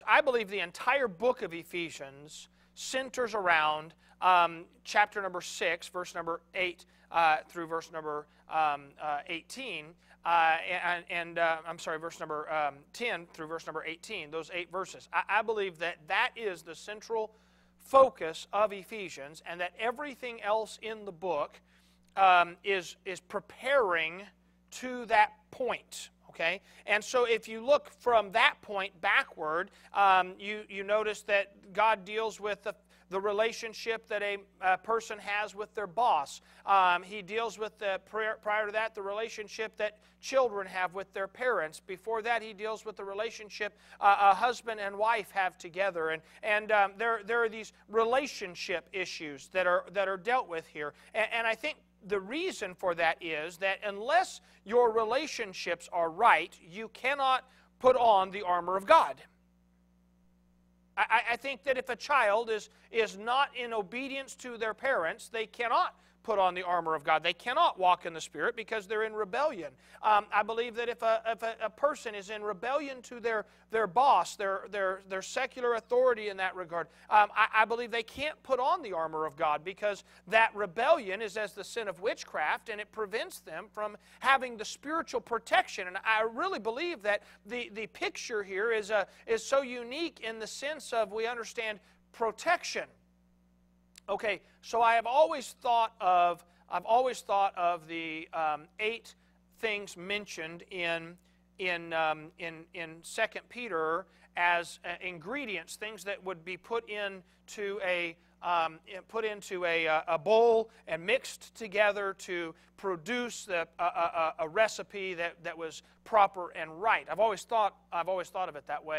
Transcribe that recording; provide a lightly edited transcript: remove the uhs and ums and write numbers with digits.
I believe the entire book of Ephesians centers around chapter number 6, verse number 8 through verse number 18, I'm sorry, verse number 10 through verse number 18, those 8 verses. I believe that that is the central focus of Ephesians, and that everything else in the book is preparing to that point. Okay? And so if you look from that point backward, you notice that God deals with the relationship that a person has with their boss. He deals with, prior to that, the relationship that children have with their parents. Before that, he deals with the relationship a husband and wife have together. And there are these relationship issues that are dealt with here. And I think the reason for that is that unless your relationships are right, you cannot put on the armor of God. I think that if a child is not in obedience to their parents, they cannot put on the armor of God. They cannot walk in the Spirit because they're in rebellion. I believe that if a person is in rebellion to their boss, their secular authority in that regard, I believe they can't put on the armor of God, because that rebellion is as the sin of witchcraft, and it prevents them from having the spiritual protection. And I really believe that the picture here is so unique in the sense of, we understand protection. Okay, so I've always thought of the 8 things mentioned in 2 Peter as ingredients, things that would be put into a bowl and mixed together to produce a recipe that was proper and right. I've always thought of it that way.